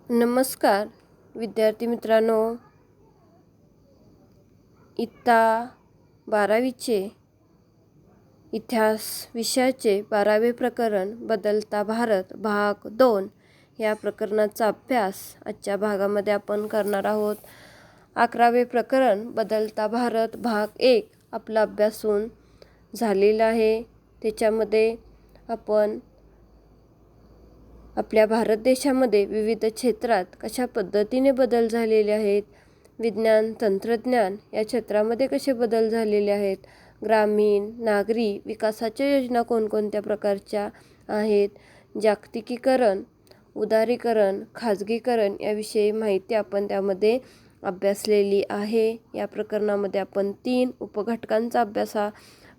नमस्कार विद्यार्थी मित्रांनो, इयत्ता 12वीचे इतिहास विषयाचे 12वे प्रकरण बदलता भारत भाग 2 या प्रकरणाचा अभ्यास आजच्या भागामध्ये आपण करणार आहोत। 11वे प्रकरण बदलता भारत भाग 1 आपला अभ्यासून झालेला आहे। त्याच्यामध्ये आपण आपल्या भारत देशामध्ये विविध क्षेत्रात कशा पद्धतीने बदल झालेले आहेत, विज्ञान तंत्रज्ञान या क्षेत्रामध्ये कसे बदल झालेले आहेत, ग्रामीण नागरी विकासाच्या योजना कोणकोणत्या प्रकारच्या आहेत, जागतिकीकरण, उदारीकरण, खाजगीकरण याविषयी माहिती आपण त्यामध्ये अभ्यासलेली आहे। या प्रकरणामध्ये आपण 3 उपघटकांचा अभ्यास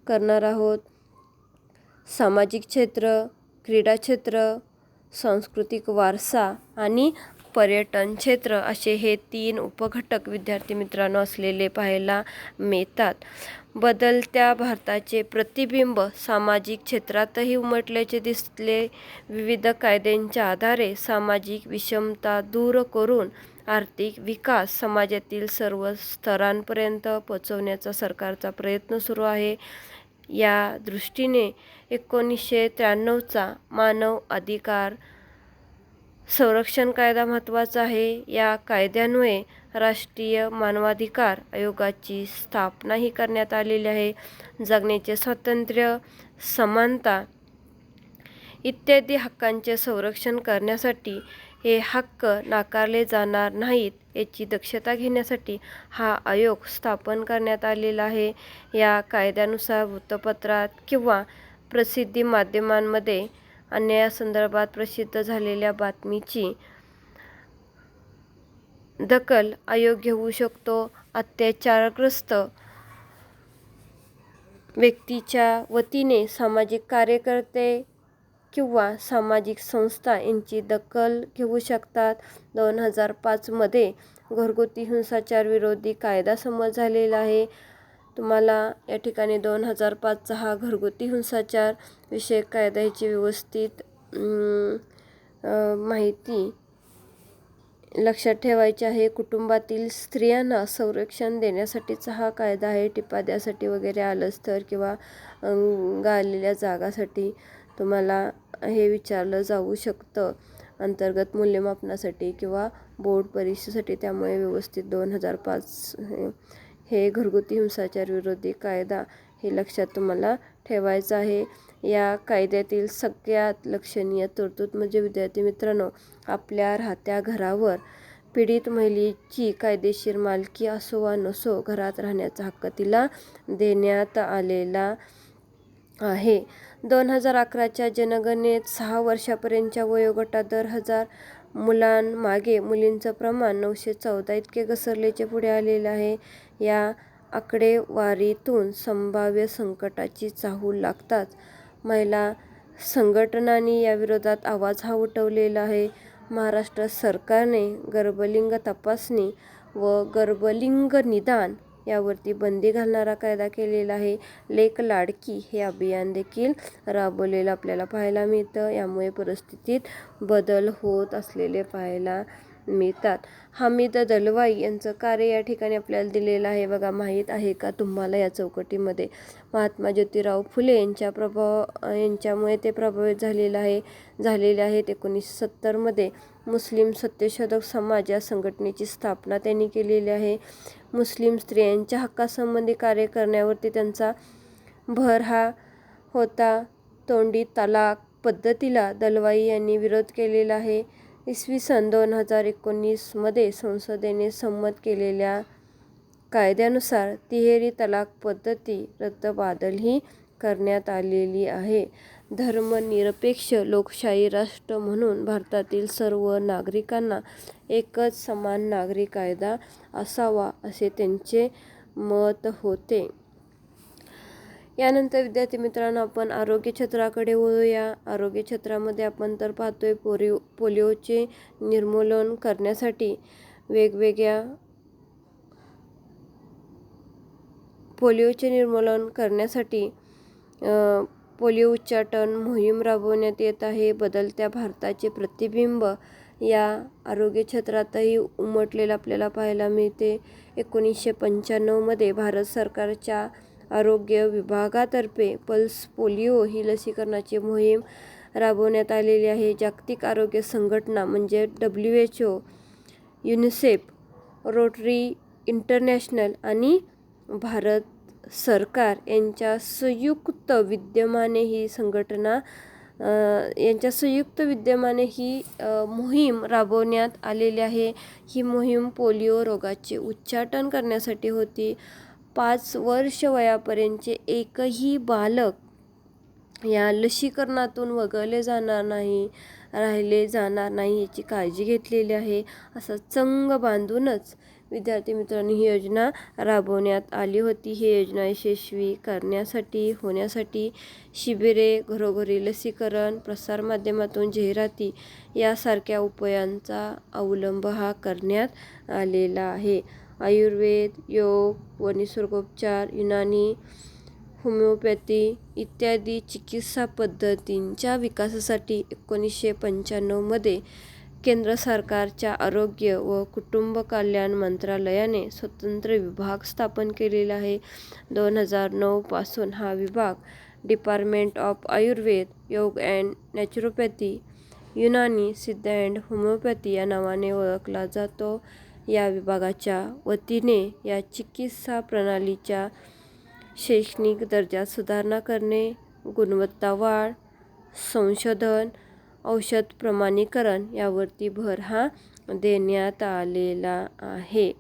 करणार आहोत। सामाजिक क्षेत्र, क्रीडा क्षेत्र, सांस्कृतिक वारसा आणि पर्यटन क्षेत्र असे हे 3 उपघटक विद्यार्थी मित्रांनो असलेले पाहायला मिळतात। बदलत्या भारताचे प्रतिबिंब सामाजिक क्षेत्रातही उमटल्याचे दिसले। विविध कायद्यांच्या आधारे सामाजिक विषमता दूर करून आर्थिक विकास समाजातील सर्व स्तरांपर्यंत पोहोचवण्याचा सरकारचा प्रयत्न सुरू आहे। या दृष्टीने 1993चा मानव अधिकार संरक्षण कायदा महत्त्वाचा आहे। या कायद्यान्वये राष्ट्रीय मानवाधिकार आयोगाची स्थापनाही करण्यात आलेली आहे। जगण्याचे स्वातंत्र्य, समानता इत्यादी हक्कांचे संरक्षण करण्यासाठी, हे हक्क नाकारले जाणार नाहीत याची दक्षता घेण्यासाठी हा आयोग स्थापन करण्यात आलेला आहे। या कायद्यानुसार वृत्तपत्रात किंवा प्रसिद्धी माध्यमांमध्ये अन्यायासंदर्भात प्रसिद्ध झालेल्या बातमीची दखल आयोग घेऊ शकतो। अत्याचारग्रस्त व्यक्तीच्या वतीने सामाजिक कार्यकर्ते किंवा सामाजिक संस्था यांची दखल घेऊ शकतात। 2005 मध्ये घरगुती हिंसाचार विरोधी कायदा संमत झालेला आहे। तुम्हाला या ठिकाणी 2005चा हा घरगुती हिंसाचार विषयक कायद्याची व्यवस्थित माहिती लक्षात ठेवायची आहे। कुटुंबातील स्त्रियांना संरक्षण देण्यासाठीचा हा कायदा आहे। टिपा द्यासाठी वगैरे आलंच तर किंवा गाळलेल्या जागासाठी तुम्हाला हे विचारलं जाऊ शकतं, अंतर्गत मूल्यमापनासाठी किंवा बोर्ड परीक्षेसाठी। त्यामुळे व्यवस्थित 2005 हे घरगुती हिंसाचार विरोधी कायदा हे लक्षात तुम्हाला ठेवायचं आहे। या कायद्यातील सगळ्यात लक्षणीय तरतूद म्हणजे विद्यार्थी मित्रांनो, आपल्या राहत्या घरावर पीडित महिलेची कायदेशीर मालकी असो वा नसो, घरात राहण्याचा हक्क तिला देण्यात आलेला आहे। 2011च्या जनगणनेत 6 वर्षापर्यंतच्या वयोगटात दर 1000 मुलांमागे मुलींचं प्रमाण 914 इतके घसरल्याचे पुढे आलेले आहे। या आकडेवारीतून संभाव्य संकटाची चाहूल लागताच महिला संघटनांनी याविरोधात आवाज उठवलेला आहे। महाराष्ट्र सरकारने गर्भलिंग तपासणी व गर्भलिंग निदान यावरती बंदी घालणारा कायदा केलेला आहे। लेक लाडकी हे अभियान देखील राबवलेलं आपल्याला पाहायला मिळतं। यामुळे परिस्थितीत बदल होत असलेले पाहायला मिळतात। हमीद दलवाई यांचं कार्य या ठिकाणी आपल्याला दिलेलं आहे बघा, माहीत आहे का तुम्हाला या चौकटीमध्ये? महात्मा ज्योतिराव फुले यांच्यामुळे ते प्रभावित झालेले आहेत। 1970 मध्ये मुस्लिम सत्यशोधक समाज या संघटनेची स्थापना त्यांनी केलेली आहे। मुस्लिम स्त्रियांच्या हक्कासंबंधी कार्य करण्यावरती त्यांचा भर होता। तोंडी तलाक पद्धतीला दलवाई यांनी विरोध केलेला आहे। इसवी सन 2019 मध्ये संसदेने संमत केलेल्या कायद्यानुसार तिहेरी तलाक पद्धती रद्दबातलही करण्यात आलेली आहे। धर्मनिरपेक्ष लोकशाही राष्ट्र म्हणून भारतातील सर्व नागरिकांना एकच समान नागरी कायदा असावा असे त्यांचे मत होते। यानंतर विद्यार्थी मित्रांनो, आपण आरोग्य क्षेत्राकडे वळूया। आरोग्य क्षेत्रामध्ये आपण तर पाहतोय पोलिओचे निर्मूलन करण्यासाठी पोलिओ उच्चाटन मोहीम राबवण्यात येत आहे। बदलत्या भारताचे प्रतिबिंब या आरोग्य क्षेत्रातही उमटलेलं आपल्याला पाहायला मिळते. 1995मध्ये भारत सरकारच्या आरोग्य विभागातर्फे पल्स पोलिओ ही लसीकरणाची मोहीम राबवण्यात आलेली आहे. जागतिक आरोग्य संघटना म्हणजे WHO, युनिसेफ, रोटरी इंटरनॅशनल आणि भारत सरकार यांच्या संयुक्त विद्यमाने ही मोहीम राबवण्यात आलेली आहे. ही मोहीम पोलिओ रोगाचे उच्चाटन करण्यासाठी होती. 5 वर्ष वयापर्यंतचे एकही बालक या लसीकरणातून वगळले राहिले जाणार नाही याची काळजी घेतलेली आहे. असं चंग बांधूनच विद्यार्थी मित्रांनी ही योजना राबवण्यात आली होती. ही योजना यशस्वी होण्यासाठी शिबिरे, घरोघरी लसीकरण, प्रसारमाध्यमातून जाहिराती यासारख्या उपायांचा अवलंब करण्यात आलेला आहे. आयुर्वेद, योग व निसर्गोपचार, युनानी, होमिओपॅथी इत्यादी चिकित्सा पद्धतींच्या विकासासाठी 1995मध्ये केंद्र सरकारच्या आरोग्य व कुटुंब कल्याण मंत्रालयाने स्वतंत्र विभाग स्थापन केलेला आहे. 2009 पासून हा विभाग डिपार्टमेंट ऑफ आयुर्वेद, योग अँड नॅचरोपॅथी, युनानी, सिद्ध अँड होमिओपॅथी या नावाने ओळखला जातो. या विभागाच्या वतीने या चिकित्सा प्रणालीच्या शैक्षणिक दर्जात सुधारणा करणे, गुणवत्ता वाढ, संशोधन, औषध प्रमाणीकरण यावरती भर देण्यात आलेला आहे.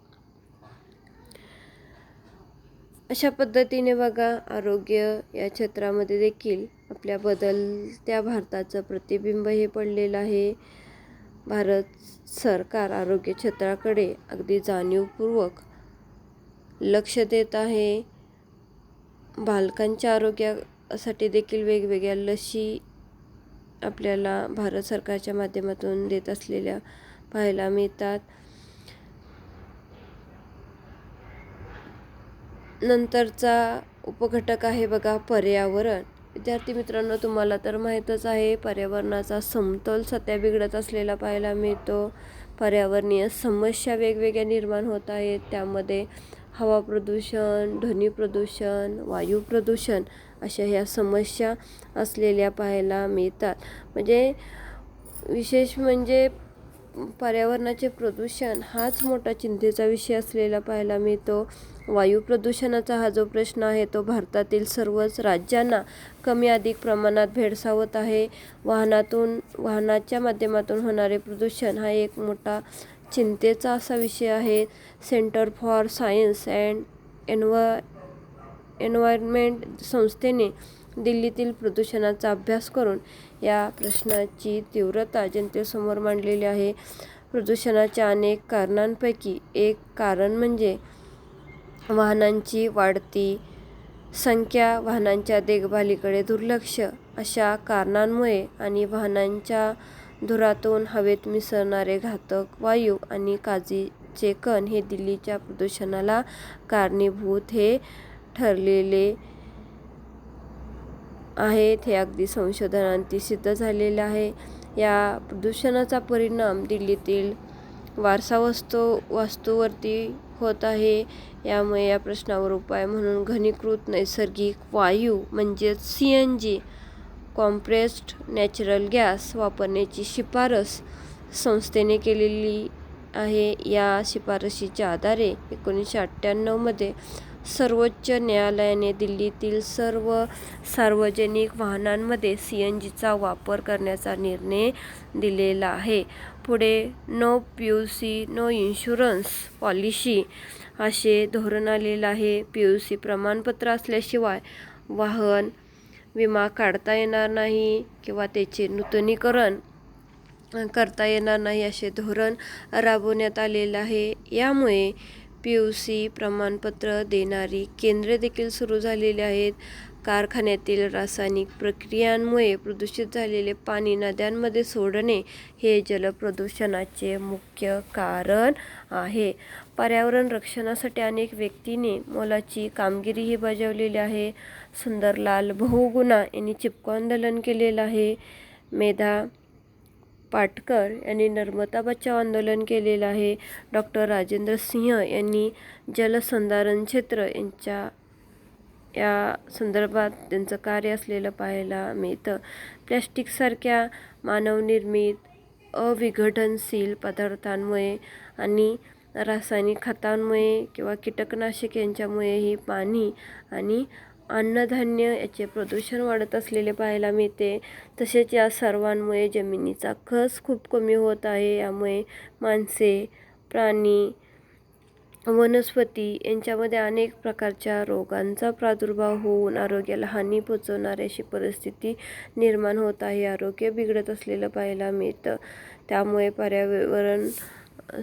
अशा पद्धतीने बघा, आरोग्य या क्षेत्रामध्ये देखील आपल्या बदलत्या भारताचं प्रतिबिंब हे पडलेलं आहे. भारत सरकार आरोग्य क्षेत्राकडे अगदी जाणीवपूर्वक लक्ष देत आहे. बालकांच्या आरोग्यासाठी देखील वेगवेगळ्या लसी आपल्याला भारत सरकारच्या माध्यमातून देत असलेल्या पाहायला मिळतात. नंतरचा उपघटक आहे बघा, पर्यावरण. विद्यार्थी मित्रांनो, तुम्हाला तर माहीतच आहे, पर्यावरणाचा समतोल सध्या बिघडत असलेला पाहायला मिळतो. पर्यावरणीय समस्या वेगवेगळ्या निर्माण होत आहेत. त्यामध्ये हवा प्रदूषण, ध्वनी प्रदूषण, वायू प्रदूषण अशा ह्या समस्या असलेल्या पाहायला मिळतात. म्हणजे विशेष म्हणजे पर्यावरणाचे प्रदूषण हाच मोठा चिंतेचा विषय असलेला पाहायला मिळतो. वायू प्रदूषणाचा हा जो प्रश्न आहे तो भारतातील सर्वच राज्यांना कमी अधिक प्रमाणात भेडसावत आहे. वाहनाच्या माध्यमातून होणारे प्रदूषण हा एक मोठा चिंतेचा असा विषय आहे. Centre for science and environment संस्थेने दिल्लीतील प्रदूषणाचा अभ्यास करून या प्रश्नाची तीव्रता जनतेसमोर मांडलेली आहे. प्रदूषणाच्या अनेक कारणांपैकी एक कारण म्हणजे वाहनांची वाढती संख्या, वाहनांच्या देखभालीकडे दुर्लक्ष. अशा कारणांमुळे आणि वाहनांच्या धुरातून हवेत मिसळणारे घातक वायू आणि काचेचे कण हे दिल्लीच्या प्रदूषणाला कारणीभूत हे ठरलेले आहेत. हे अगदी संशोधनांती सिद्ध झालेले आहे. या प्रदूषणाचा परिणाम दिल्लीतील वारसा वास्तूवरती होत आहे. यामुळे या प्रश्नावर उपाय म्हणून घनीकृत नैसर्गिक वायू म्हणजेच CNG, कॉम्प्रेस्ड नॅचरल गॅस वापरण्याची शिफारस संस्थेने केलेली आहे. या शिफारशीच्या आधारे 1998मध्ये सर्वोच्च न्यायालयाने दिल्लीतील सर्व सार्वजनिक वाहनांमध्ये CNGचा वापर करण्याचा निर्णय दिलेला आहे. पुढे no PUC no insurance policy असे धोरण आलेलं आहे. PUC प्रमाणपत्र असल्याशिवाय वाहन विमा काढता येणार नाही किंवा त्याचे नूतनीकरण करता येणार नाही असे धोरण राबवण्यात आलेलं आहे. यामुळे PUC प्रमाणपत्र देणारी केंद्रे देखील सुरू झालेली आहेत. कारखान्यातील रासायनिक प्रक्रियांमुळे प्रदूषित झालेले पाणी नद्यांमध्ये सोडणे हे जलप्रदूषणाचे मुख्य कारण आहे. पर्यावरण रक्षणासाठी अनेक व्यक्तींनी मोलाची कामगिरीही बजावलेली आहे. सुंदरलाल बहुगुणा यांनी चिपको आंदोलन केलेलं आहे. मेधा पाटकर यांनी नर्मदा बचाव आंदोलन केलेलं आहे. डॉक्टर राजेंद्र सिंह यांनी जलसंधारण क्षेत्र या संदर्भात त्यांचं कार्य असलेलं पाहायला मिळतं. प्लॅस्टिकसारख्या मानवनिर्मित अविघटनशील पदार्थांमुळे आणि रासायनिक खतांमुळे किंवा कीटकनाशक यांच्यामुळेही पाणी आणि अन्नधान्य याचे प्रदूषण वाढत असलेले पाहायला मिळते. तसेच या सर्वांमुळे जमिनीचा कस खूप कमी होत आहे. यामुळे माणसे, प्राणी, वनस्पती यांच्यामध्ये अनेक प्रकारच्या रोगांचा प्रादुर्भाव होऊन आरोग्याला हानी पोचवणारी अशी परिस्थिती निर्माण होत आहे. आरोग्य बिघडत असलेलं पाहायला मिळतं. त्यामुळे पर्यावरण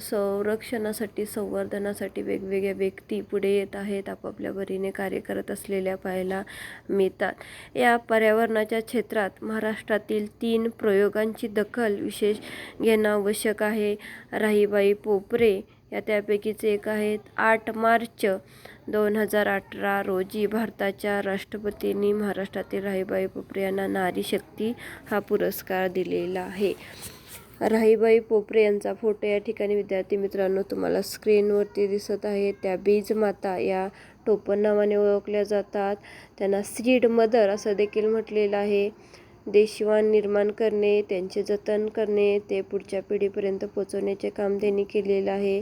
संरक्षणासाठी, संवर्धनासाठी वेगवेगळ्या व्यक्ती पुढे येत आहेत, आपापल्या परीने कार्य करत असलेल्या पाहायला मिळतात. या पर्यावरणाच्या क्षेत्रात महाराष्ट्रातील 3 प्रयोगांची दखल विशेष घेणं आवश्यक आहे. राहीबाई पोपरे या त्यापैकीच एक आहेत. 8 मार्च 2018 रोजी भारताच्या राष्ट्रपतींनी महाराष्ट्रातील राहीबाई पोपरे यांना नारी शक्ती हा पुरस्कार दिलेला आहे. राहीबाई पोपरे यांचा फोटो या ठिकाणी विद्यार्थी मित्रांनो तुम्हाला स्क्रीनवरती दिसत आहे. त्या बीजमाता या टोपण नावाने ओळखल्या जातात. त्यांना सीड मदर असं देखील म्हटलेलं आहे. देशवान निर्माण करणे, त्यांचे जतन करणे, ते पुढच्या पिढीपर्यंत पोहोचवण्याचे काम त्यांनी केलेलं आहे.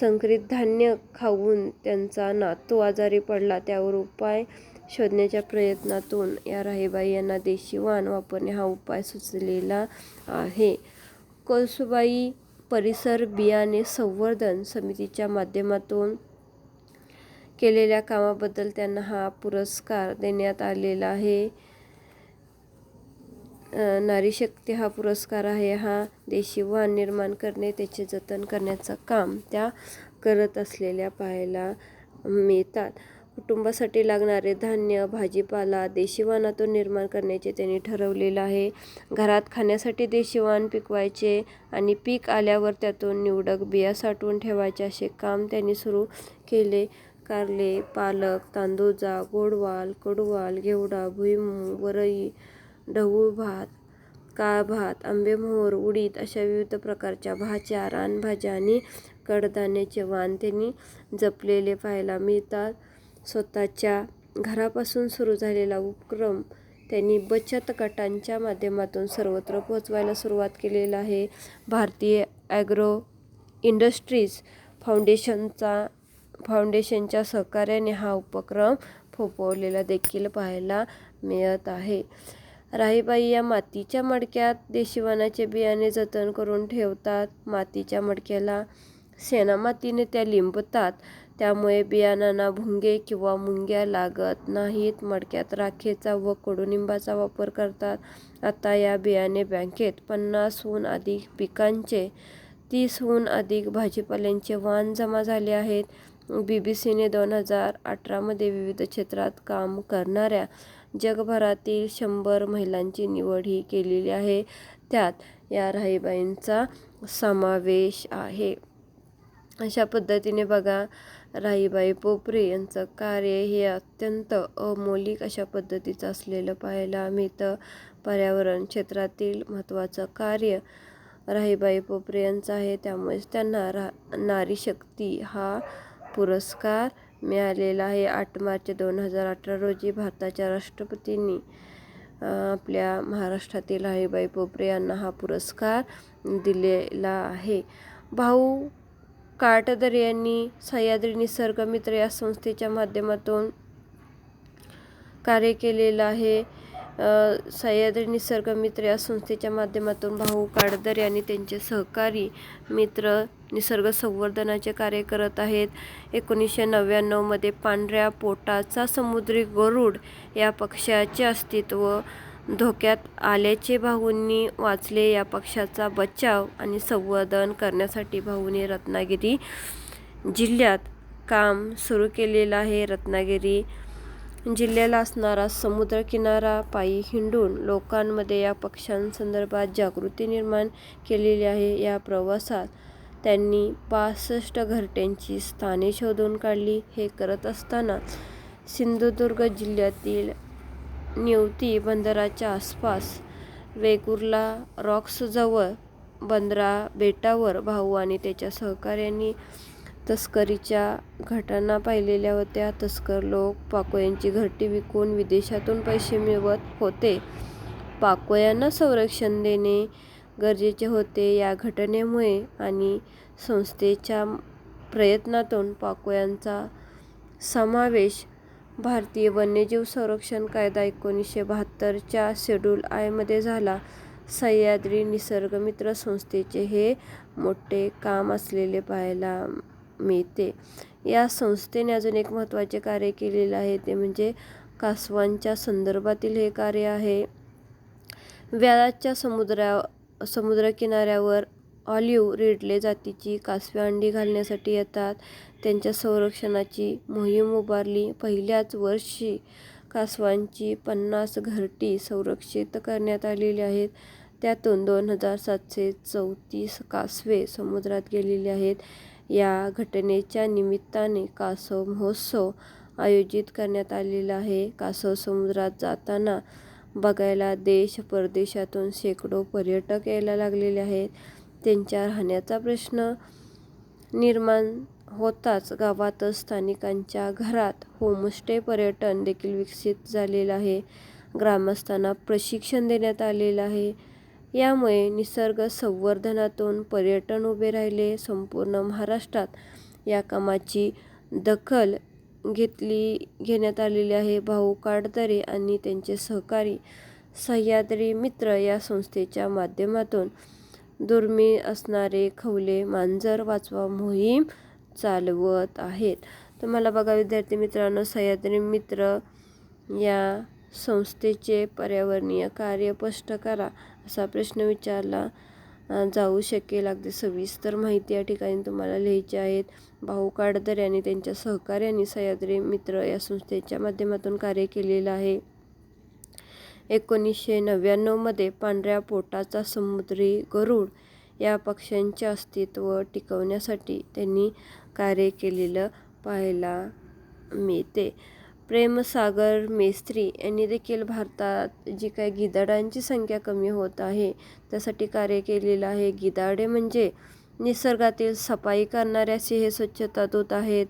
संकरित धान्य खाऊन त्यांचा नातू आजारी पडला, त्यावर उपाय शोधण्याच्या प्रयत्नातून या राहीबाई यांना देशीवान वापरणे हा उपाय सुचलेला आहे. कळसुबाई परिसर बियाणे संवर्धन समितीच्या माध्यमातून केलेल्या कामाबद्दल त्यांना हा पुरस्कार देण्यात आलेला आहे. नारी शक्ती हा पुरस्कार आहे. हा देशी वाण निर्माण करणे, त्याचे जतन करण्याचं काम त्या करत असलेल्या पाहायला मिळतात. कुटुंबासाठी लागणारे धान्य, भाजीपाला देशी वाणातून निर्माण करण्याचे त्यांनी ठरवलेलं आहे. घरात खाण्यासाठी देशी वाण पिकवायचे आणि पीक आल्यावर त्यातून निवडक बिया साठवून ठेवायचे असे काम त्यांनी सुरू केले. कारले, पालक, तांदूजा, गोडवाल, कडूवाल, घेवडा, भुईमूग, वरई, ढवळू भात, काळ भात, आंबेमोहोर, उडीद अशा विविध प्रकारच्या भाज्या, रानभाज्या आणि कडधान्याचे वाण त्यांनी जपलेले पाहायला मिळतात. स्वतःच्या घरापासून सुरू झालेला उपक्रम त्यांनी बचत गटांच्या माध्यमातून सर्वत्र पोहोचवायला सुरुवात केलेला आहे. भारतीय ॲग्रो इंडस्ट्रीज फाउंडेशनच्या सहकार्याने हा उपक्रम फोफवलेला देखील पाहायला मिळत आहे. राहीबाई या मातीच्या मडक्यात देशी वाणाचे बियाणे जतन करून ठेवतात. मातीच्या मडक्याला शेणामातीने त्या लिंबतात, त्यामुळे बियाणांना भुंगे किंवा मुंग्या लागत नाहीत. मडक्यात राखेचा व कडुनिंबाचा वापर करतात. आता या बियाणे बँकेत 50हून अधिक पिकांचे, 30हून अधिक भाजीपाल्यांचे वाण जमा झाले आहेत. बीबीसीने 2018 मध्ये विविध क्षेत्रात काम करणाऱ्या जगभरातील 100 महिलांची निवडही केलेली आहे. त्यात या राहीबाईंचा समावेश आहे. अशा पद्धतीने बघा, राहीबाई पोपरे यांचं कार्य हे अत्यंत अमौलिक अशा पद्धतीचं असलेलं पाहायला मिळतं. पर्यावरण क्षेत्रातील महत्त्वाचं कार्य राहीबाई पोपरे यांचं आहे. त्यामुळेच त्यांना नारी शक्ती हा पुरस्कार मिळालेला आहे. 8 मार्च 2018 रोजी भारताच्या राष्ट्रपतींनी आपल्या महाराष्ट्रातील राहीबाई पोपरे यांना हा पुरस्कार दिलेला आहे. भाऊ काटदरे यांनी सह्याद्री निसर्ग मित्र या संस्थेच्या माध्यमातून कार्य केलेलं आहे. सह्याद्री निसर्ग मित्र या संस्थेच्या माध्यमातून भाऊ काटदरे आणि त्यांचे सहकारी मित्र निसर्ग संवर्धनाचे कार्य करत आहेत. 1999 मध्ये पांढऱ्या पोटाचा समुद्री गरुड या पक्ष्याचे अस्तित्व धोक्यात आल्याचे भाऊंनी वाचले. या पक्ष्याचा बचाव आणि संवर्धन करण्यासाठी भाऊंनी रत्नागिरी जिल्ह्यात काम सुरू केलेलं आहे. रत्नागिरी जिल्ह्याला असणारा समुद्रकिनारा पायी हिंडून लोकांमध्ये या पक्ष्यांसंदर्भात जागृती निर्माण केलेली आहे. या प्रवासात त्यांनी 65 घरट्यांची स्थाने शोधून काढली. हे करत असताना सिंधुदुर्ग जिल्ह्यातील निवती बंदराच्या आसपास वेंगुर्ला रॉक्सजवळ बंदरा बेटावर भाऊ आणि त्याच्या सहकाऱ्यांनी तस्करीच्या घटना पाहिलेल्या होत्या. तस्कर लोक पाकोयांची घरटी विकून विदेशातून पैसे मिळवत होते. पाकोयांना संरक्षण देणे गरजेचे होते. या घटनेमुळे आणि संस्थेच्या प्रयत्नातून पाकोयांचा समावेश भारतीय वन्यजीव संरक्षण कायदा 1972 च्या शेड्यूल I मध्ये झाला. सह्याद्री निसर्गमित्र संस्थेचे हे मोठे काम असलेले पाहायला मिळते. या संस्थेने अजून एक महत्त्वाचे कार्य केलेले आहे ते म्हणजे कासवांच्या संदर्भातील हे कार्य आहे. व्यालाच्या समुद्रकिनाऱ्यावर ऑलिव्ह रिडले जातीची कासवे अंडी घालण्यासाठी येतात. त्यांच्या संरक्षणाची मोहीम उभारली. पहिल्याच वर्षी कासवांची 50 घरटी संरक्षित करण्यात आलेली आहेत. त्यातून 2734 कासवे समुद्रात गेलेली आहेत. या घटनेच्या निमित्ताने कासव महोत्सव आयोजित करण्यात आलेला आहे. कासव समुद्रात जाताना बघायला देश परदेशातून शेकडो पर्यटक यायला लागलेले आहेत. त्यांच्या राहण्याचा प्रश्न निर्माण होताच गावातच स्थानिकांच्या घरात होमस्टे पर्यटन देखील विकसित झालेलं आहे. ग्रामस्थांना प्रशिक्षण देण्यात आलेलं आहे. यामुळे निसर्ग संवर्धनातून पर्यटन उभे राहिले. संपूर्ण महाराष्ट्रात या कामाची दखल घेण्यात आलेली आहे. भाऊ काटदरे आणि त्यांचे सहकारी सह्याद्री मित्र या संस्थेच्या माध्यमातून दुर्मिळ असणारे खवले मांजर वाचवा मोहीम चालवत आहेत. तुम्हाला बघा विद्यार्थी मित्रांनो, सह्याद्री मित्र या संस्थेचे पर्यावरणीय कार्य स्पष्ट करा असा प्रश्न विचारला जाऊ शकेल. अगदी सविस्तर माहिती या ठिकाणी तुम्हाला लिहायची आहेत. भाऊ काटदरे आणि त्यांच्या सहकाऱ्यांनी सह्याद्री मित्र या संस्थेच्या माध्यमातून कार्य केलेलं आहे. 1999 मध्ये पांढऱ्या पोटाचा समुद्री गरुड या पक्ष्यांचे अस्तित्व टिकवण्यासाठी त्यांनी कार्य केलेलं पाहायला मिळते. प्रेमसागर मेस्त्री यांनी देखील भारतात जी काही गिधाडांची संख्या कमी होत आहे त्यासाठी कार्य केलेलं आहे. गिधाडे म्हणजे निसर्गातील सफाई करणाऱ्या सिंह स्वच्छता दूत आहेत.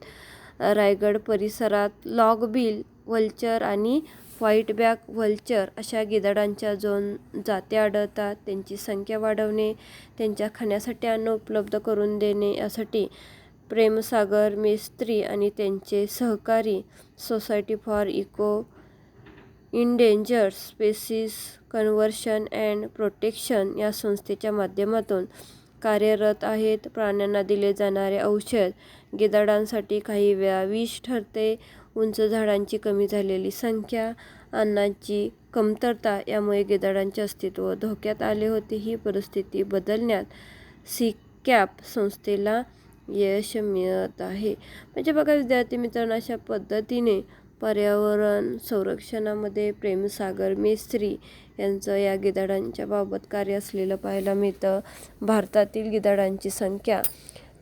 रायगड परिसरात लॉगबिल व्हल्चर आणि व्हाईटबॅक व्हल्चर अशा गिधाडांच्या 2 जाती आढळतात. त्यांची संख्या वाढवणे, त्यांच्या खाण्यासाठी अन्न उपलब्ध करून देणे यासाठी प्रेमसागर मेस्त्री आणि त्यांचे सहकारी society for eco endangered species conversion and protection या संस्थेच्या माध्यमातून कार्यरत आहेत. प्राण्यांना दिले जाणारे औषध गिधाडांसाठी काही वेळा विष ठरते. उंच झाडांची कमी झालेली संख्या, अन्नाची कमतरता यामुळे गिधाडांचे अस्तित्व धोक्यात आले होते. ही परिस्थिती बदलण्यात सीकॅप संस्थेला यश मिळत आहे. म्हणजे बघा विद्यार्थी मित्रांनो, अशा पद्धतीने पर्यावरण संरक्षणामध्ये प्रेमसागर मेस्त्री यांचं या गिधाडांच्या बाबत कार्य असलेलं पाहायला मिळतं. भारतातील गिधाडांची संख्या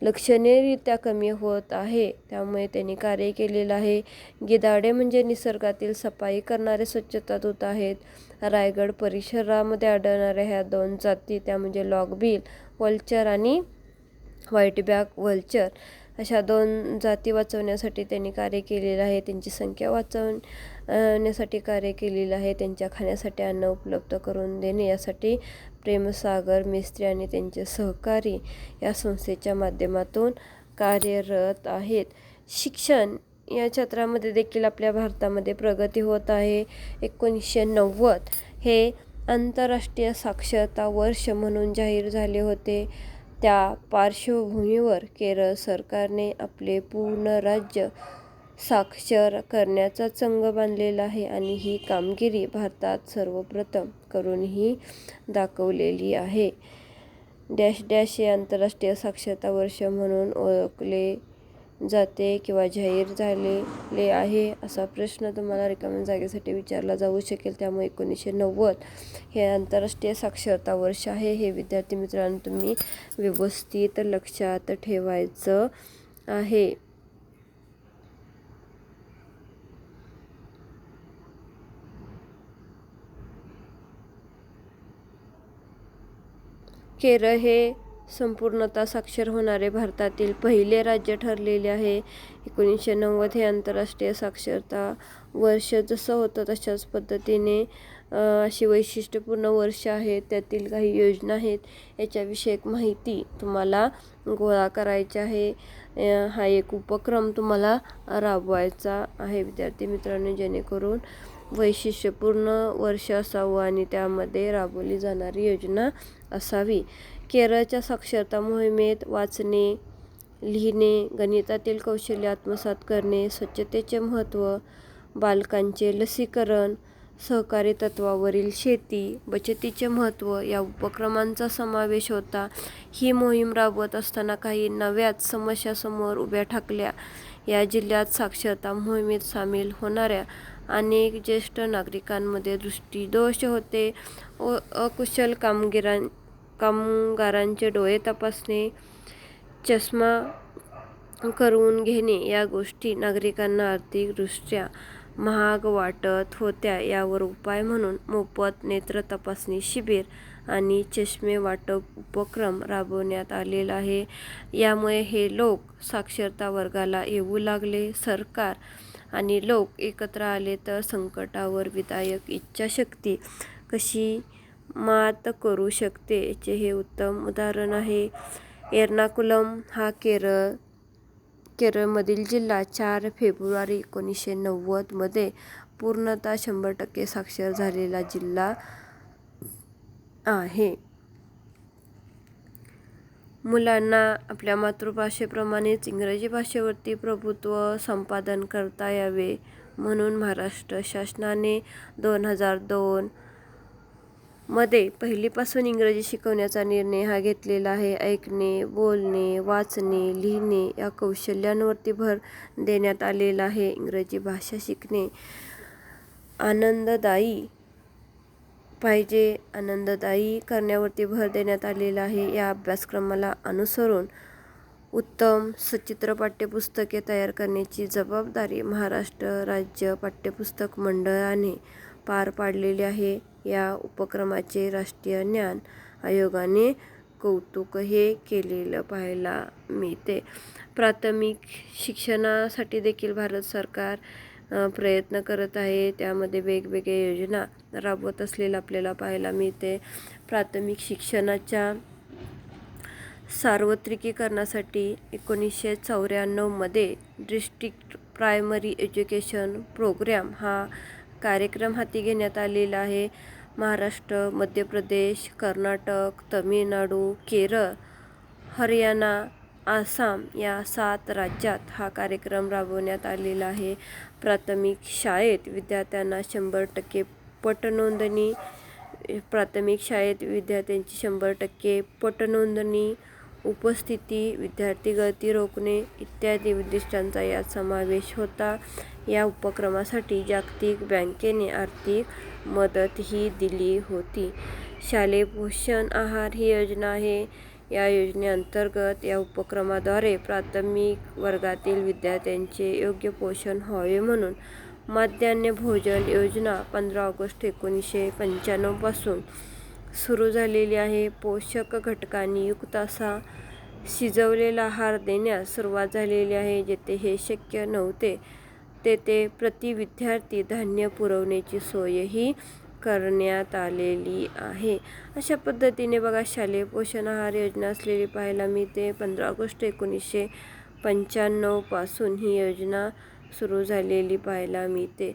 लक्षणीयरित्या कमी होत आहे, त्यामुळे त्यांनी कार्य केलेलं आहे. गिधाडे म्हणजे निसर्गातील सफाई करणारे स्वच्छता दूत आहेत. रायगड परिसरामध्ये आढळणाऱ्या ह्या 2 जाती त्या म्हणजे लॉगबिल व्हल्चर आणि व्हाईटबॅक व्हल्चर अशा 2 जाती वाचवण्यासाठी त्यांनी कार्य केलेलं आहे. त्यांची संख्या वाचवण्यासाठी कार्य केलेलं आहे. त्यांच्या खाण्यासाठी अन्न उपलब्ध करून देणे यासाठी प्रेमसागर मेस्त्री आणि त्यांचे सहकारी या संस्थेच्या माध्यमातून कार्यरत आहेत. शिक्षण या क्षेत्रामध्ये देखील आपल्या भारतामध्ये प्रगती होत आहे. 1990 हे आंतरराष्ट्रीय साक्षरता वर्ष म्हणून जाहीर झाले होते. त्या पार्श्वभूमीवर केरळ सरकारने आपले पूर्ण राज्य साक्षर करण्याचा चंग बांधलेला आहे आणि ही कामगिरी भारतात सर्वप्रथम करूनही दाखवलेली आहे. डॅश डॅश हे आंतरराष्ट्रीय साक्षरता वर्ष म्हणून ओळखले जाते किंवा जाहीर झालेले आहे असा प्रश्न तुम्हाला रिकाम्या जागेसाठी विचारला जाऊ शकेल. त्यामुळे 1990 हे आंतरराष्ट्रीय साक्षरता वर्ष आहे. हे विद्यार्थी मित्रांनो तुम्ही व्यवस्थित लक्षात ठेवायचं आहे. केरळ हे संपूर्णतः साक्षर होणारे भारतातील पहिले राज्य ठरलेले आहे. 1990 हे आंतरराष्ट्रीय साक्षरता वर्ष जसं होतं तशाच पद्धतीने अशी वैशिष्ट्यपूर्ण वर्ष आहेत. त्यातील काही योजना आहेत, याच्याविषयक माहिती तुम्हाला गोळा करायची आहे. हा एक उपक्रम तुम्हाला राबवायचा आहे विद्यार्थी मित्रांनो, जेणेकरून वैशिष्ट्यपूर्ण वर्ष असावं आणि त्यामध्ये राबवली जाणारी योजना असावी. केरळच्या साक्षरता मोहिमेत वाचणे, लिहिणे, गणितातील कौशल्य आत्मसात करणे, स्वच्छतेचे महत्त्व, बालकांचे लसीकरण, सहकारी तत्त्वावरील शेती, बचतीचे महत्त्व या उपक्रमांचा समावेश होता. ही मोहीम राबवत असताना काही नव्याच समस्या समोर उभ्या ठाकल्या. या जिल्ह्यात साक्षरता मोहिमेत सामील होणाऱ्या अनेक ज्येष्ठ नागरिकांमध्ये दृष्टिदोष होते. अकुशल कामगारांचे डोळे तपासणे, चष्मा करवून घेणे या गोष्टी नागरिकांना आर्थिकदृष्ट्या महाग वाटत होत्या. यावर उपाय म्हणून मोफत नेत्र तपासणी शिबिर आणि चष्मे वाटप उपक्रम राबवण्यात आलेला आहे. यामुळे हे लोक साक्षरता वर्गाला येऊ लागले. सरकार आणि लोक एकत्र आले तर संकटावर विधायक इच्छाशक्ती कशी मात करू शकते याचे हे उत्तम उदाहरण आहे. एर्नाकुलम हा केरळमधील जिल्हा 4 फेब्रुवारी 1990 मध्ये पूर्णतः 100% साक्षर झालेला जिल्हा आहे. मुलांना आपल्या मातृभाषेप्रमाणेच इंग्रजी भाषेवरती प्रभुत्व संपादन करता यावे म्हणून महाराष्ट्र शासनाने 2002 मध्ये पहिलीपासून इंग्रजी शिकवण्याचा निर्णय हा घेतलेला आहे. ऐकणे, बोलणे, वाचणे, लिहिणे या कौशल्यांवरती भर देण्यात आलेला आहे. इंग्रजी भाषा शिकणे आनंददायी करण्यावरती भर देण्यात आलेला आहे. या अभ्यासक्रमाला अनुसरून उत्तम सचित्र पाठ्यपुस्तके तयार करण्याची जबाबदारी महाराष्ट्र राज्य पाठ्यपुस्तक मंडळाने पार पाडलेली आहे. या उपक्रमाचे राष्ट्रीय ज्ञान आयोगाने कौतुक हे केलेलं पाहायला मिळते. प्राथमिक शिक्षणासाठी देखील भारत सरकार प्रयत्न करत आहे. त्यामध्ये वेगवेगळ्या योजना राबवत असलेलं आपल्याला पाहायला मिळते. प्राथमिक शिक्षणाच्या सार्वत्रिकीकरणासाठी 1994 मध्ये डिस्ट्रिक्ट प्रायमरी एज्युकेशन प्रोग्रॅम हा कार्यक्रम हाती घेण्यात आलेला आहे. महाराष्ट्र, मध्य प्रदेश, कर्नाटक, तमिळनाडू, केरळ, हरियाणा, आसाम या 7 राज्यात हा कार्यक्रम राबवण्यात आलेला आहे. प्राथमिक शाळेत विद्यार्थ्यांना 100% पटनोंदणी, उपस्थिती, विद्यार्थी गळती रोखणे इत्यादी उद्दिष्टांचा यात समावेश होता. या उपक्रमासाठी जागतिक बँकेने आर्थिक मदतही दिली होती. शालेय पोषण आहार ही योजना आहे. या योजनेअंतर्गत या उपक्रमाद्वारे प्राथमिक वर्गातील विद्यार्थ्यांचे योग्य पोषण व्हावे म्हणून माध्यान्ह भोजन योजना 15 ऑगस्ट 1995 पासून सुरू झालेली आहे. पोषक घटकांनी युक्त असा शिजवलेला आहार देण्यास सुरुवात झालेली आहे. जेथे हे शक्य नव्हते तेथे प्रति विद्यार्थी धान्य पुरवण्याची सोयही करण्यात आलेली आहे. अशा पद्धतीने बघा शालेय पोषण आहार योजना असलेली पाहायला मिळते. 15 ऑगस्ट 1995 पासून ही योजना सुरू झालेली पाहायला मिळते.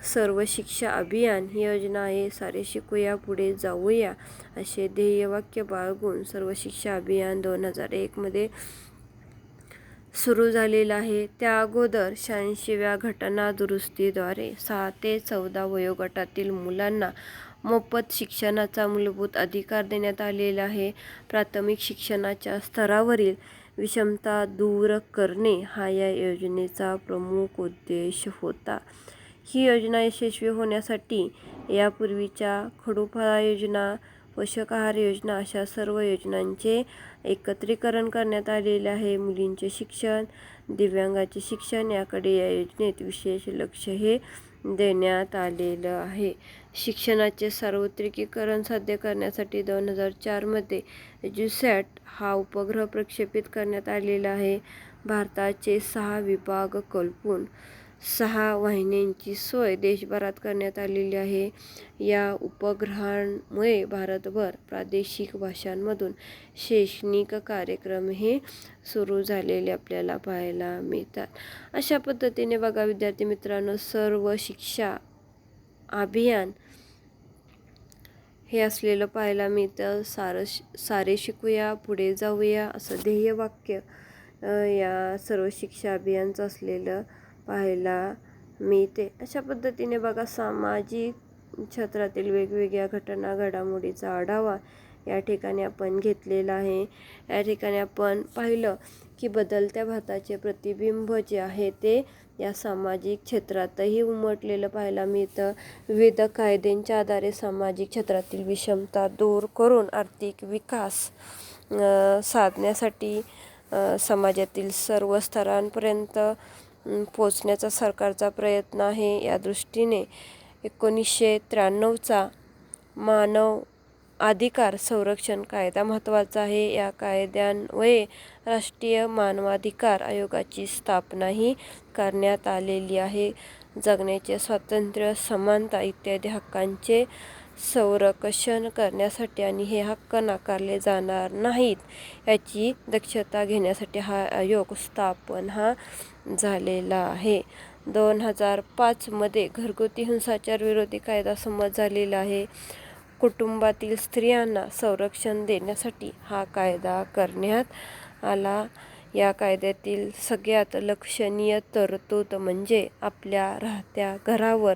सर्व शिक्षा अभियान ही योजना आहे. सारे शिकूया पुढे जाऊया असे ध्येयवाक्य बाळगून सर्व शिक्षा अभियान 2001 मध्ये सुरू झालेला आहे. त्या अगोदर 86व्या घटना दुरुस्तीद्वारे 6 ते 14 वयोगटातील मुलांना मोफत शिक्षणाचा मूलभूत अधिकार देण्यात आलेला आहे. प्राथमिक शिक्षणाच्या स्तरावरील विषमता दूर करणे हा या योजनेचा प्रमुख उद्देश होता. ही योजना यशस्वी होण्यासाठी यापूर्वीच्या खडूफळा योजना, पोषक आहार योजना अशा सर्व योजनांचे एकत्रीकरण करण्यात आलेले आहे. मुलींचे शिक्षण, दिव्यांगांचे शिक्षण याकडे या योजनेत विशेष लक्ष हे देण्यात आलेलं आहे. शिक्षणाचे सार्वत्रिकीकरण साध्य करण्यासाठी 2004मध्ये एज्युसॅट हा उपग्रह प्रक्षेपित करण्यात आलेला आहे. भारताचे 6 विभाग कल्पून 6 वाहिन्यांची सोय देशभरात करण्यात आलेली आहे. या उपग्रहांमुळे भारतभर प्रादेशिक भाषांमधून शैक्षणिक कार्यक्रम हे सुरू झालेले आपल्याला पाहायला मिळतात. अशा पद्धतीने बघा विद्यार्थी मित्रांनो, सर्व शिक्षा अभियान हे असलेलं पाहायला मिळतं. सारे शिकूया पुढे जाऊया असं ध्येयवाक्य या सर्व शिक्षा अभियानचं असलेलं पाहायला मिळते. अशा पद्धतीने बघा सामाजिक क्षेत्रातील वेगवेगळ्या घटना घडामोडीचा आढावा या ठिकाणी आपण घेतलेला आहे. या ठिकाणी आपण पाहिलं की बदलत्या भारताचे प्रतिबिंब जे आहे ते या सामाजिक क्षेत्रातही उमटलेलं पाहायला मिळतं. विविध कायद्यांच्या आधारे सामाजिक क्षेत्रातील विषमता दूर करून आर्थिक विकास साधण्यासाठी समाजातील सर्व स्तरांपर्यंत पोचण्याचा सरकारचा प्रयत्न आहे. या दृष्टीने 1993चा मानव अधिकार संरक्षण कायदा महत्त्वाचा आहे. या कायद्यान्वये राष्ट्रीय मानवाधिकार आयोगाची स्थापनाही करण्यात आलेली आहे. जगण्याचे स्वातंत्र्य, समानता इत्यादी हक्कांचे संरक्षण करण्यासाठी आणि हे हक्क नाकारले जाणार नाहीत याची दक्षता घेण्यासाठी हा आयोग स्थापन झालेला आहे. 2005मध्ये घरगुती हिंसाचार विरोधी कायदा संमत झालेला आहे. कुटुंबातील स्त्रियांना संरक्षण देण्यासाठी हा कायदा करण्यात आला. या कायद्यातील सगळ्यात लक्षणीय तरतूद म्हणजे आपल्या राहत्या घरावर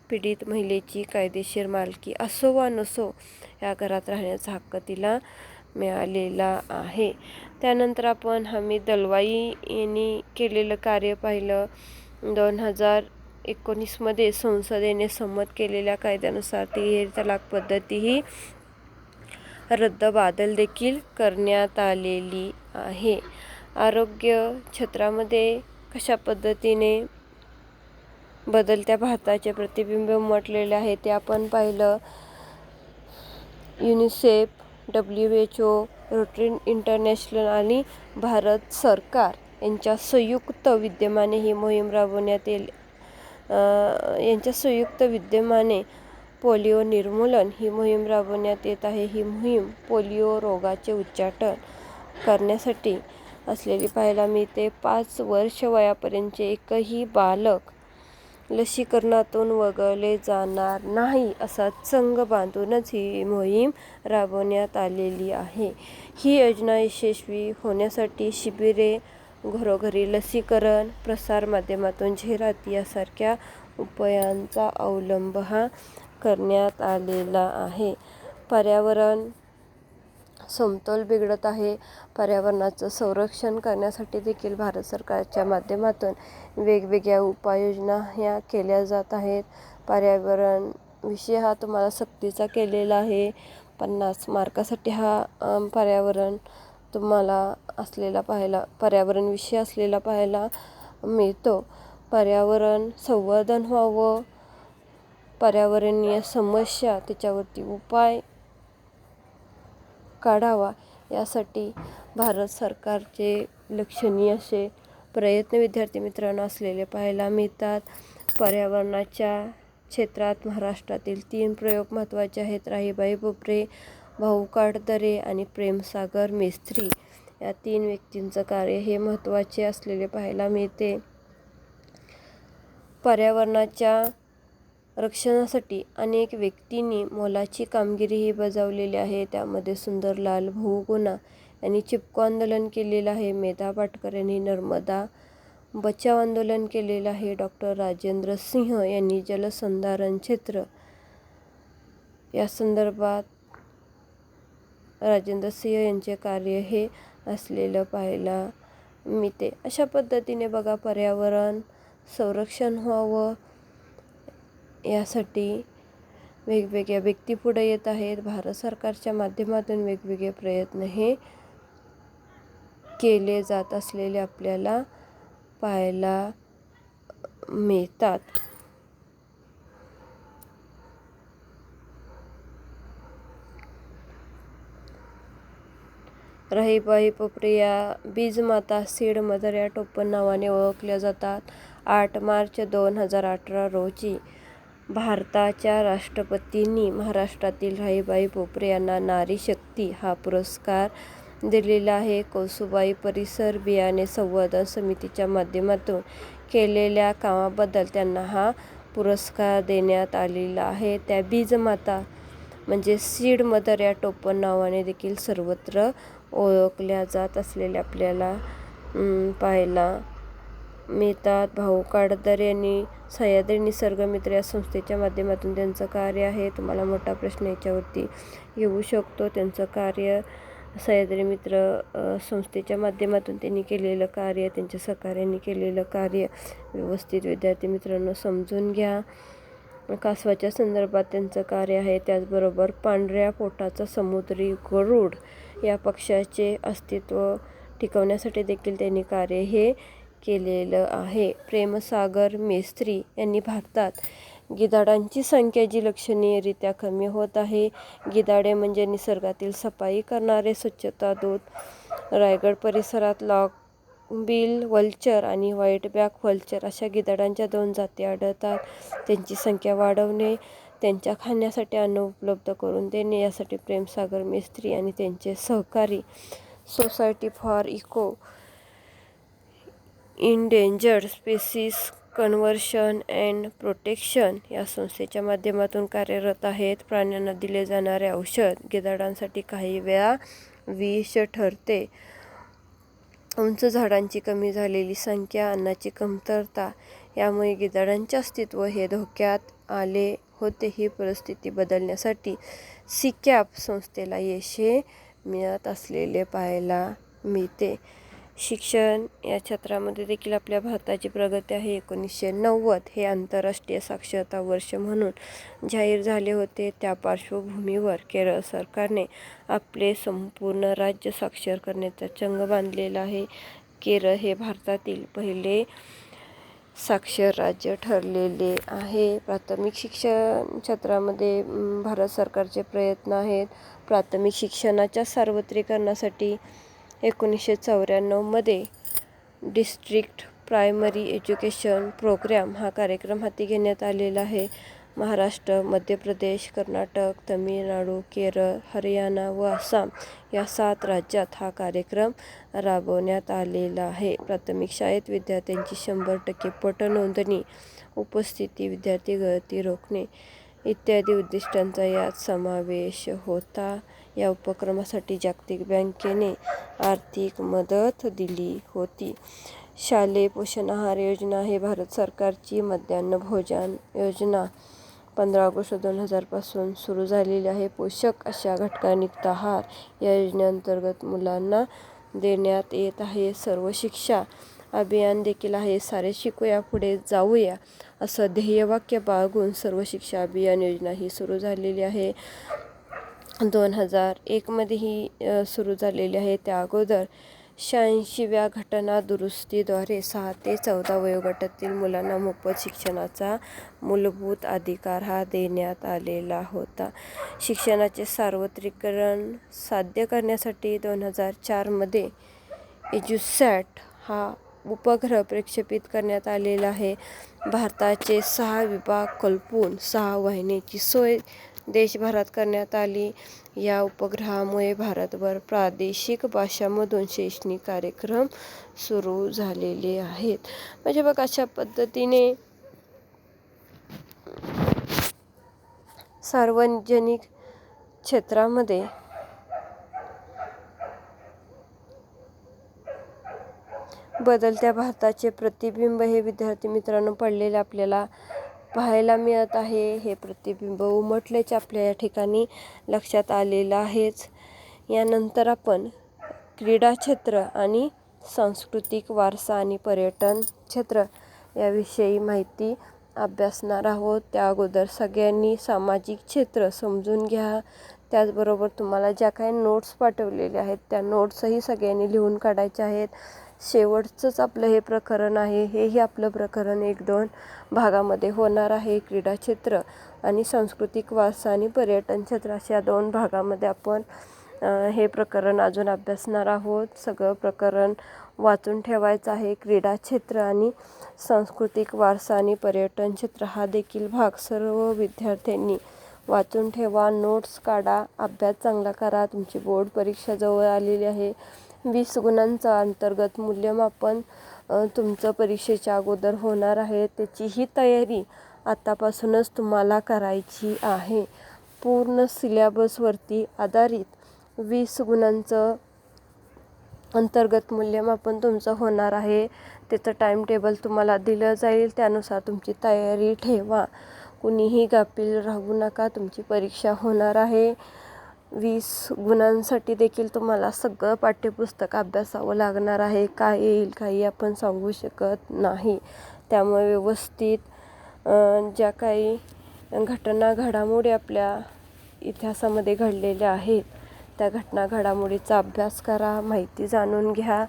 पीडित महिलेची कायदेशीर मालकी असो वा नसो या घरात राहण्याचा हक्क तिला मिळालेला आहे. त्यानंतर आपण हमीद दलवाई यांनी केलेलं कार्य पाहिलं. 2019मध्ये संसदेने संमत केलेल्या कायद्यानुसार तिहेरी तलाक पद्धतीही रद्दबातल देखील करण्यात आलेली आहे. आरोग्य क्षेत्रामध्ये कशा पद्धतीने बदलत्या भारताचे प्रतिबिंब उमटलेले आहे ते आपण पाहिलं. युनिसेफ, WHO, रोटरी इंटरनॅशनल आणि भारत सरकार यांच्या संयुक्त विद्यमाने ही मोहीम राबवण्यात येईल. यांच्या संयुक्त विद्यमाने पोलिओ निर्मूलन ही मोहीम राबवण्यात येत आहे. ही मोहीम पोलिओ रोगाचे उच्चाटन करण्यासाठी असलेली पाहायला मिळते. 5 वर्ष वयापर्यंतचे एकही बालक लसीकरणातून वगळले जाणार नाही असा चंग बांधूनच ही मोहीम राबवण्यात आलेली आहे. ही योजना यशस्वी होण्यासाठी शिबिरे, घरोघरी लसीकरण, प्रसारमाध्यमातून जाहिराती यासारख्या उपायांचा अवलंब करण्यात आलेला आहे. पर्यावरण समतोल बिघडत आहे. पर्यावरणाचं संरक्षण करण्यासाठी देखील भारत सरकारच्या माध्यमातून वेगवेगळ्या उपाययोजना ह्या केल्या जात आहेत. पर्यावरण विषय हा तुम्हाला सक्तीचा केलेला आहे. 50 मार्कासाठी हा पर्यावरण तुम्हाला पर्यावरण विषय असलेला पाहायला मिळतो. पर्यावरण संवर्धन व्हावं, पर्यावरणीय समस्या त्याच्यावरती उपाय काढावा यासाठी भारत सरकारचे लक्षणीय असे प्रयत्न विद्यार्थी मित्रांनो असलेले पाहायला मिळतात. पर्यावरणाच्या क्षेत्रात महाराष्ट्रातील 3 प्रयोग महत्त्वाचे आहेत. राहीबाई बुपरे, भाऊ काटदरे आणि प्रेमसागर मेस्त्री या 3 व्यक्तींचं कार्य हे महत्त्वाचे असलेले पाहायला मिळते. पर्यावरणाच्या रक्षणासाठी अनेक व्यक्तींनी मोलाची कामगिरीही बजावलेली आहे. त्यामध्ये सुंदरलाल बहुगुणा यांनी चिपको आंदोलन केलेलं आहे. मेधा पाटकर यांनी नर्मदा बचाव आंदोलन केलेलं आहे. डॉक्टर राजेंद्र सिंह यांनी जलसंधारण क्षेत्र या संदर्भात राजेंद्र सिंह यांचे कार्य हे असलेलं पाहायला मिळते. अशा पद्धतीने बघा पर्यावरण संरक्षण व्हावं यासाठी वेगवेगळ्या व्यक्ती पुढे येत आहेत. भारत सरकारच्या माध्यमातून वेगवेगळे प्रयत्न हे केले जात असलेले आपल्याला पाहायला मिळतात. राहीबाई पोपरे या बीजमाता सीड मदर या टोपण नावाने ओळखल्या जातात. 8 मार्च 2018 रोजी भारताच्या राष्ट्रपतींनी महाराष्ट्रातील राहीबाई पोपरे यांना नारी शक्ती हा पुरस्कार दिलेला आहे. कौसुबाई परिसर बियाणे संवर्धन समितीच्या माध्यमातून केलेल्या कामाबद्दल त्यांना हा पुरस्कार देण्यात आलेला आहे. त्या बीजमाता म्हणजे सीड मदर या टोपण नावाने देखील सर्वत्र ओळखल्या जात असलेल्या आपल्याला पाहायला मिळतात. भाऊ काळदर यांनी सह्याद्री निसर्गमित्र या संस्थेच्या माध्यमातून त्यांचं कार्य आहे. तुम्हाला मोठा प्रश्न याच्यावरती येऊ शकतो. त्यांचं कार्य सह्याद्री मित्र संस्थेच्या माध्यमातून त्यांनी केलेलं कार्य, त्यांच्या सहकार्यांनी केलेलं कार्य व्यवस्थित विद्यार्थी मित्रांनो समजून घ्या. कासवाच्या संदर्भात त्यांचं कार्य आहे. त्याचबरोबर पांढऱ्या पोटाचा समुद्री गरुड या पक्षाचे अस्तित्व टिकवण्यासाठी देखील त्यांनी कार्य हे केलेलं आहे. प्रेमसागर मेस्त्री यांनी भारतात गिधाडांची संख्या जी लक्षणीयरित्या कमी होत आहे. गिधाडे म्हणजे निसर्गातील सफाई करणारे स्वच्छता दूत. रायगड परिसरात लॉंगबिल व्हल्चर आणि व्हाईट बॅक व्हल्चर अशा गिधाडांच्या 2 जाती आढळतात. त्यांची संख्या वाढवणे, त्यांच्या खाण्यासाठी अन्न उपलब्ध करून देणे यासाठी प्रेमसागर मेस्त्री आणि त्यांचे सहकारी society for eco endangered species conversion and protection या संस्थेच्या माध्यमातून कार्यरत आहेत. प्राण्यांना दिले जाणारे औषध गिधाडांसाठी काही वेळा विष ठरते. उंच झाडांची कमी झालेली संख्या, अन्नाची कमतरता यामुळे गिधाडांचे अस्तित्व हे धोक्यात आले होते. ही परिस्थिती बदलण्यासाठी सीकॅप संस्थेला यश मिळत असलेले पाहायला मिळते. शिक्षण या क्षेत्रामध्ये देखील आपल्या भारताची प्रगती आहे. 1990 हे आंतरराष्ट्रीय साक्षरता वर्ष म्हणून जाहीर झाले होते. त्या पार्श्वभूमीवर केरळ सरकारने आपले संपूर्ण राज्य साक्षर करण्याचा चंग बांधलेला आहे. केरळ हे भारतातील पहिले साक्षर राज्य ठरलेले आहे. प्राथमिक शिक्षण क्षेत्रामध्ये भारत सरकारचे प्रयत्न आहेत. प्राथमिक शिक्षणाच्या सार्वत्रिकरणासाठी 1994 मध्ये डिस्ट्रिक्ट प्रायमरी एज्युकेशन प्रोग्राम हा कार्यक्रम हाती घेण्यात आलेला आहे. महाराष्ट्र, मध्य प्रदेश, कर्नाटक, तमिळनाडू, केरळ, हरियाणा व आसाम या 7 राज्यात हा कार्यक्रम राबवण्यात आलेला आहे. प्राथमिक शाळेत विद्यार्थ्यांची 100% पटनोंदणी, उपस्थिती, विद्यार्थी गळती रोखणे इत्यादी उद्दिष्टांचा यात समावेश होता. या उपक्रमासाठी जागतिक बँकेने आर्थिक मदत दिली होती. शालेय पोषण आहार योजना हे भारत सरकारची मध्यान्ह भोजन योजना 15 ऑगस्ट 2000 पासून सुरू झालेली आहे. पोषक अशा घटकांयुक्त आहार या योजनेअंतर्गत मुलांना देण्यात येत आहे. सर्व शिक्षा अभियान देखील आहे. सारे शिकूया पुढे जाऊया असं ध्येयवाक्य बाळगून सर्व शिक्षा अभियान योजना ही सुरू झालेली आहे. 2001 मध्ये ही सुरू झालेली आहे. त्या अगोदर 86व्या घटना दुरुस्तीद्वारे 6 ते 14 वयोगटातील मुलांना मोफत शिक्षणाचा मूलभूत अधिकार हा देण्यात आलेला होता. शिक्षणाचे सार्वत्रिकरण साध्य करण्यासाठी 2004 मध्ये एज्युसॅट हा उपग्रह प्रक्षेपित करण्यात आलेला आहे. भारताचे 6 विभाग कल्पून 6 वाहिन्यांची सोय देशभरात करण्यात आली. या उपग्रहामुळे भारतभर प्रादेशिक भाषांमधून शैक्षणिक कार्यक्रम सुरू झालेले आहेत. म्हणजे बघ अशा पद्धतीने सार्वजनिक क्षेत्रामध्ये बदलत्या भारताचे प्रतिबिंब हे विद्यार्थी मित्रांनो पडलेले आपल्याला पाहायला मिळत आहे. हे प्रतिबिंब उमटलेच आपल्या या ठिकाणी लक्षात आलेलं आहेच. यानंतर आपण क्रीडा क्षेत्र आणि सांस्कृतिक वारसा आणि पर्यटन क्षेत्र याविषयी माहिती अभ्यासणार आहोत. त्या अगोदर सगळ्यांनी सामाजिक क्षेत्र समजून घ्या. त्याचबरोबर तुम्हाला ज्या काही नोट्स पाठवलेल्या आहेत त्या नोट्सही सगळ्यांनी लिहून काढायच्या आहेत. शेवटचंच आपलं हे प्रकरण आहे. हेही आपलं प्रकरण 1-2 भागामध्ये होणार आहे. क्रीडा क्षेत्र आणि सांस्कृतिक वारसा आणि पर्यटन क्षेत्र अशा 2 भागामध्ये आपण हे प्रकरण अजून अभ्यासणार आहोत. सगळं प्रकरण वाचून ठेवायचं आहे. क्रीडा क्षेत्र आणि सांस्कृतिक वारसा आणि पर्यटन क्षेत्र हा देखील भाग सर्व विद्यार्थ्यांनी वाचून ठेवा. नोट्स काढा, अभ्यास चांगला करा. तुमची बोर्ड परीक्षा जवळ आलेली आहे. 20 गुणांचं अंतर्गत मूल्यमापन तुमचं परीक्षेच्या अगोदर होणार आहे. त्याचीही तयारी आतापासूनच तुम्हाला करायची आहे. पूर्ण सिलेबसवरती आधारित 20 गुणांचं अंतर्गत मूल्यमापन तुमचं होणार आहे. त्याचं टाईम टेबल तुम्हाला दिलं जाईल. त्यानुसार तुमची तयारी ठेवा. कुणीही गाफील राहू नका. तुमची परीक्षा होणार आहे. 20 गुणांसाठी देखील तुम्हाला सगळं पाठ्यपुस्तक अभ्यासावं लागणार आहे. काय येईल काही आपण सांगू शकत नाही. त्यामुळे व्यवस्थित ज्या काही घटना घडामोडी आपल्या इतिहासामध्ये घडलेल्या आहेत त्या घटना घडामोडीचा अभ्यास करा, माहिती जाणून घ्या,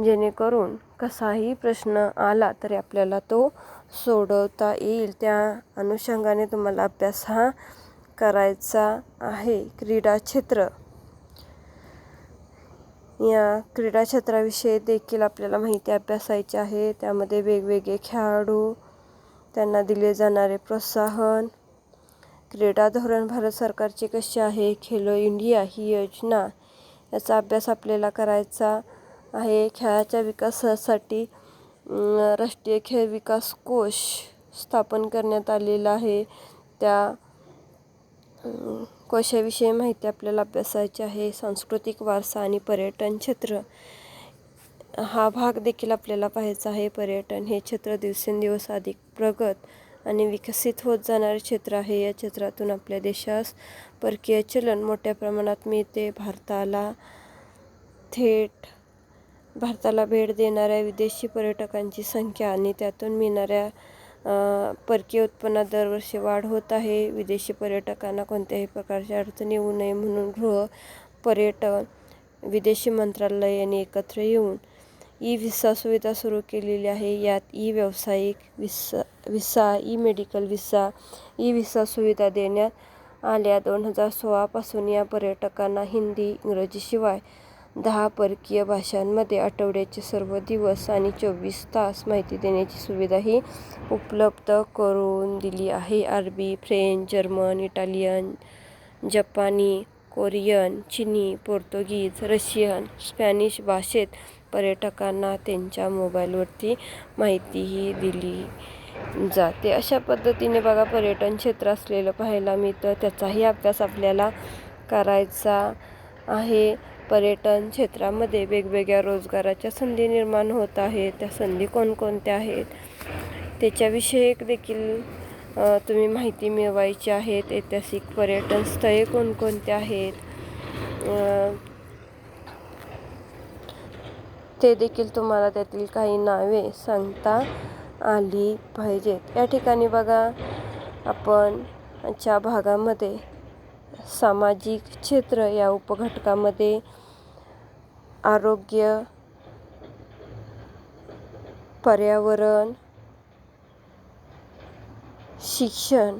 जेणेकरून कसाही प्रश्न आला तरी आपल्याला तो सोडवता येईल. त्या अनुषंगाने तुम्हाला अभ्यास हा करायचा आहे. क्रीडा क्षेत्र, या क्रीडा क्षेत्राविषयी देखील आपल्याला माहिती अभ्यासायची आहे. त्यामध्ये वेगवेगळे खेळाडू, त्यांना दिले जाणारे प्रोत्साहन, क्रीडा धोरण भारत सरकारची कशी आहे, खेलो इंडिया ही योजना, याचा अभ्यास आपल्याला करायचा आहे. खेळाच्या विकासासाठी राष्ट्रीय खेळ विकास कोश स्थापन करण्यात आलेला आहे. त्या कोशाविषयी माहिती आपल्याला अभ्यासायची आहे. सांस्कृतिक वारसा आणि पर्यटन क्षेत्र हा भाग देखील आपल्याला पाहायचा आहे. पर्यटन हे क्षेत्र दिवसेंदिवस अधिक प्रगत आणि विकसित होत जाणारे क्षेत्र आहे. या क्षेत्रातून आपल्या देशास परकीय चलन मोठ्या प्रमाणात मिळते. भारताला भेट देणाऱ्या विदेशी पर्यटकांची संख्या आणि त्यातून मिळणाऱ्या परकीय उत्पन्नात दरवर्षी वाढ होत आहे. विदेशी पर्यटकांना कोणत्याही प्रकारची अडचण येऊ नये म्हणून गृह पर्यटन विदेशी मंत्रालय यांनी एकत्र येऊन ई-व्हिसा सुविधा सुरू केलेली आहे. यात ई-व्यावसायिक व्हिसा, ई-मेडिकल व्हिसा, ई-व्हिसा सुविधा देण्यात आल्या. 2016 पासून या पर्यटकांना हिंदी, इंग्रजीशिवाय 10 परकीय भाषांमध्ये आठवड्याचे सर्व दिवस आणि 24 तास माहिती देण्याची सुविधाही उपलब्ध करून दिली आहे. अरबी, फ्रेंच, जर्मन, इटालियन, जपानी, कोरियन, चिनी, पोर्तुगीज, रशियन, स्पॅनिश भाषेत पर्यटकांना त्यांच्या मोबाईलवरती माहितीही दिली जाते. अशा पद्धतीने बघा पर्यटन क्षेत्र असलेलं पाहायला मिळतं. त्याचाही अभ्यास आपल्याला करायचा आहे. पर्यटन क्षेत्रामध्ये वेगवेगळ्या रोजगाराच्या संधी निर्माण होत आहेत. त्या संधी कोणकोणत्या आहेत त्याच्याविषयी देखील तुम्ही माहिती मिळवायची आहेत. ऐतिहासिक पर्यटन स्थळे कोणकोणते आहेत ते देखील तुम्हाला त्यातील काही नावे सांगता आली पाहिजेत. या ठिकाणी बघा आपण च्या भागामध्ये सामाजिक क्षेत्र या उपघटकामध्ये आरोग्य, पर्यावरण, शिक्षण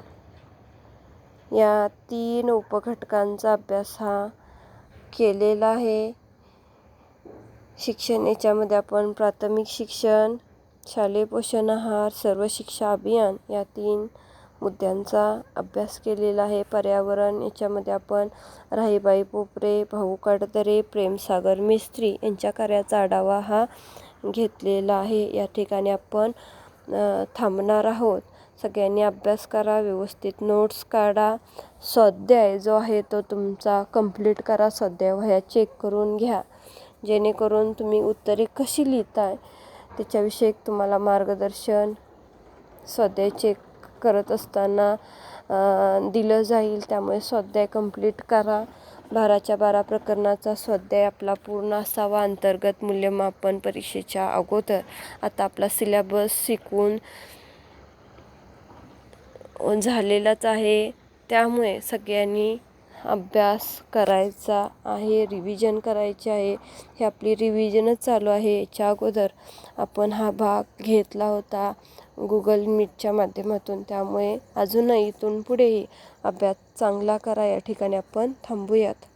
या 3 उपघटकांचा अभ्यास हा केलेला आहे. शिक्षण याच्यामध्ये आपण प्राथमिक शिक्षण, शालेय पोषण आहार, सर्व शिक्षा अभियान या 3 मुद्द्यांचा अभ्यास केलेला आहे. पर्यावरण याच्यामध्ये आपण राहीबाई पोपरे, भाऊ कडदरे, प्रेमसागर मिस्त्री यांच्या कार्याचा आढावा हा घेतलेला आहे. या ठिकाणी आपण थांबणार आहोत. सगळ्यांनी अभ्यास करा, व्यवस्थित नोट्स काढा. स्वाध्याय जो आहे तो तुमचा कंप्लीट करा. स्वाध्याय वह्या चेक करून घ्या, जेणेकरून तुम्ही उत्तरे कशी लिहिताय त्याच्याविषयी तुम्हाला मार्गदर्शन स्वाध्याय चेक करत असताना दिलं जाईल. त्यामुळे स्वाध्याय कंप्लीट करा. 12च्या 12 प्रकरणाचा स्वाध्याय आपला पूर्ण असावा अंतर्गत मूल्यमापन परीक्षेच्या अगोदर. आता आपला सिलेबस शिकून झालेलाच आहे. त्यामुळे सगळ्यांनी अभ्यास करायचा आहे, रिव्हिजन करायचे आहे. हे आपली रिव्हिजनच चालू आहे. याच्या अगोदर आपण हा भाग घेतला होता गुगल मीटच्या माध्यमातून. त्यामुळे अजूनही इथून पुढेही अभ्यास चांगला करा. या ठिकाणी आपण थांबूयात.